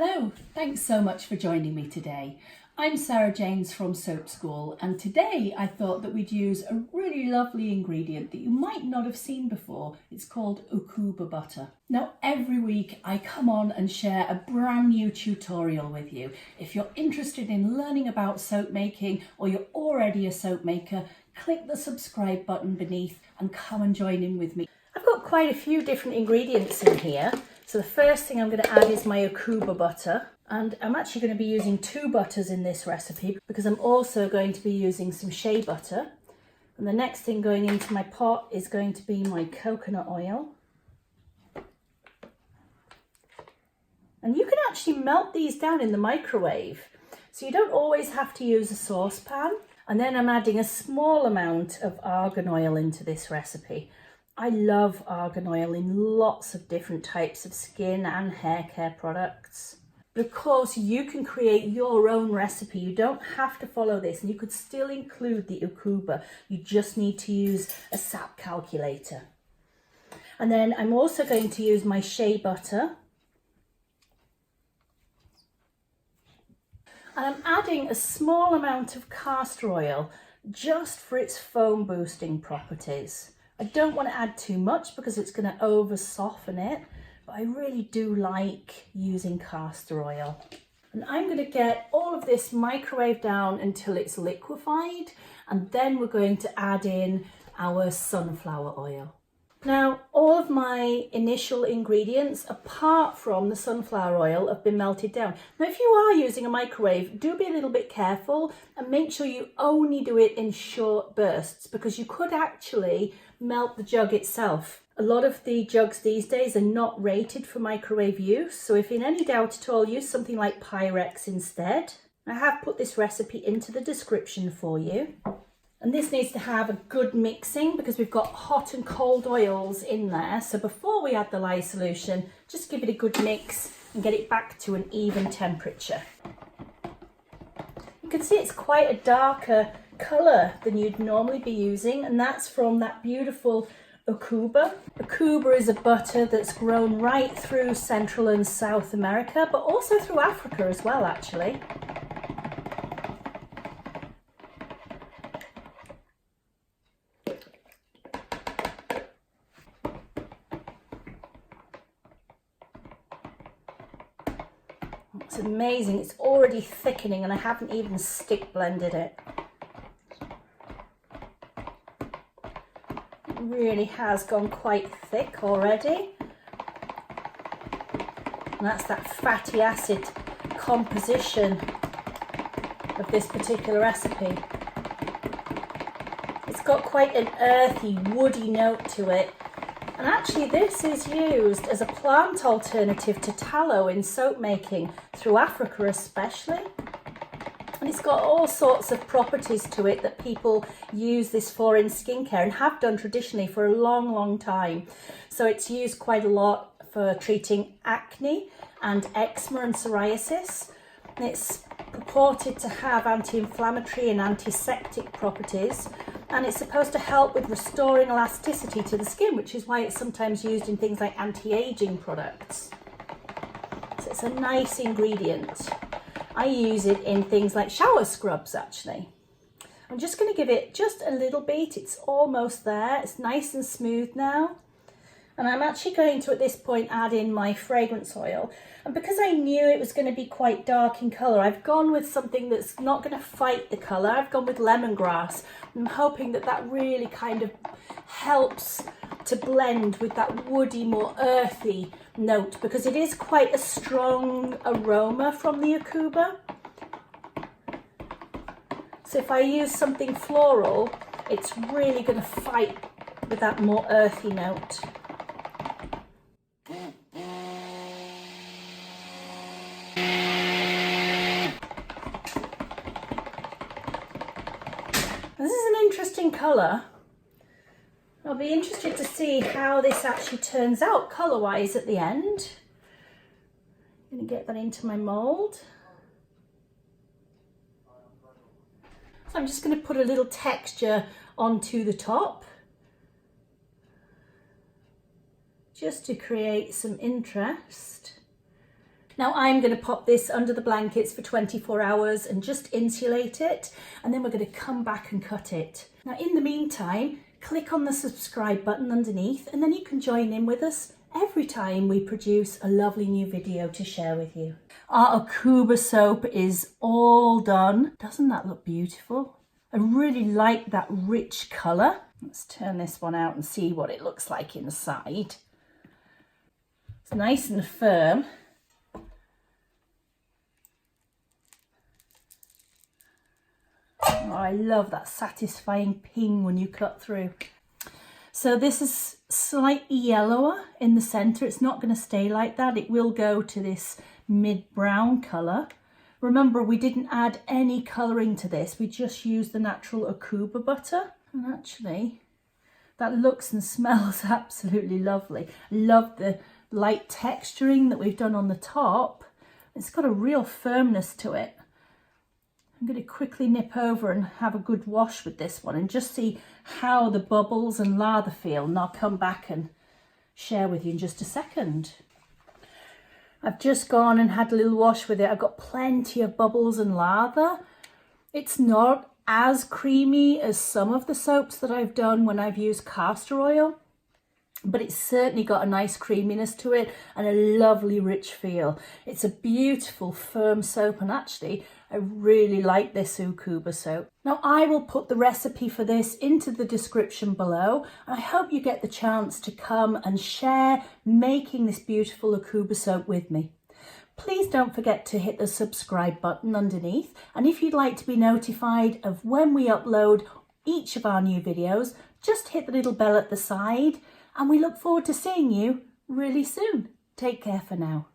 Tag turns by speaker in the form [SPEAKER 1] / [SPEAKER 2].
[SPEAKER 1] Hello, thanks so much for joining me today. I'm Sarah James from Soap School, and today I thought that we'd use a really lovely ingredient that you might not have seen before. It's called UCUUBA butter. Now every week I come on and share a brand new tutorial with you. If you're interested in learning about soap making or you're already a soap maker, click the subscribe button beneath and come and join in with me. I've got quite a few different ingredients in here. So the first thing I'm going to add is my UCUUBA butter, and I'm actually going to be using 2 butters in this recipe because I'm also going to be using some shea butter. And the next thing going into my pot is going to be my coconut oil. And you can actually melt these down in the microwave, so you don't always have to use a saucepan. And then I'm adding a small amount of argan oil into this recipe. I love argan oil in lots of different types of skin and hair care products. But of course you can create your own recipe. You don't have to follow this, and you could still include the UCUUBA. You just need to use a SAP calculator. And then I'm also going to use my shea butter. And I'm adding a small amount of castor oil just for its foam boosting properties. I don't want to add too much because it's going to over soften it, but I really do like using castor oil. And I'm going to get all of this microwave down until it's liquefied, and then we're going to add in our sunflower oil. Now, all of my initial ingredients, apart from the sunflower oil, have been melted down. Now, if you are using a microwave, do be a little bit careful and make sure you only do it in short bursts, because you could actually melt the jug itself. A lot of the jugs these days are not rated for microwave use, so if in any doubt at all, use something like Pyrex instead. I have put this recipe into the description for you. And this needs to have a good mixing because we've got hot and cold oils in there. So before we add the lye solution, just give it a good mix and get it back to an even temperature. You can see it's quite a darker colour than you'd normally be using, and that's from that beautiful UCUUBA. UCUUBA is a butter that's grown right through Central and South America, but also through Africa as well, actually. It's amazing, it's already thickening and I haven't even stick blended it. It really has gone quite thick already. And that's that fatty acid composition of this particular recipe. It's got quite an earthy, woody note to it. And actually this is used as a plant alternative to tallow in soap making, through Africa especially. And it's got all sorts of properties to it that people use this for in skincare and have done traditionally for a long, long time. So it's used quite a lot for treating acne and eczema and psoriasis. And it's purported to have anti-inflammatory and antiseptic properties. And it's supposed to help with restoring elasticity to the skin, which is why it's sometimes used in things like anti-aging products. So it's a nice ingredient. I use it in things like shower scrubs, actually. I'm just going to give it just a little beat. It's almost there. It's nice and smooth now. And I'm actually going to, at this point, add in my fragrance oil. And because I knew it was going to be quite dark in colour, I've gone with something that's not going to fight the colour. I've gone with lemongrass. I'm hoping that that really kind of helps to blend with that woody, more earthy note, because it is quite a strong aroma from the UCUUBA. So if I use something floral, it's really going to fight with that more earthy note. This is an interesting colour. I'll be interested to see how this actually turns out colour-wise at the end. I'm going to get that into my mould. So I'm just going to put a little texture onto the top, just to create some interest. Now I'm going to pop this under the blankets for 24 hours and just insulate it, and then we're going to come back and cut it. Now in the meantime, click on the subscribe button underneath, and then you can join in with us every time we produce a lovely new video to share with you. Our UCUUBA soap is all done. Doesn't that look beautiful? I really like that rich colour. Let's turn this one out and see what it looks like inside. It's nice and firm. Oh, I love that satisfying ping when you cut through. So this is slightly yellower in the centre. It's not going to stay like that. It will go to this mid-brown colour. Remember, we didn't add any colouring to this. We just used the natural UCUUBA butter. And actually, that looks and smells absolutely lovely. Love the light texturing that we've done on the top. It's got a real firmness to it. I'm going to quickly nip over and have a good wash with this one and just see how the bubbles and lather feel, and I'll come back and share with you in just a second. I've just gone and had a little wash with it. I've got plenty of bubbles and lather. It's not as creamy as some of the soaps that I've done when I've used castor oil, but it's certainly got a nice creaminess to it and a lovely rich feel. It's a beautiful firm soap, and actually I really like this UCUUBA soap. Now I will put the recipe for this into the description below, and I hope you get the chance to come and share making this beautiful UCUUBA soap with me. Please don't forget to hit the subscribe button underneath, and if you'd like to be notified of when we upload each of our new videos, just hit the little bell at the side, and we look forward to seeing you really soon. Take care for now.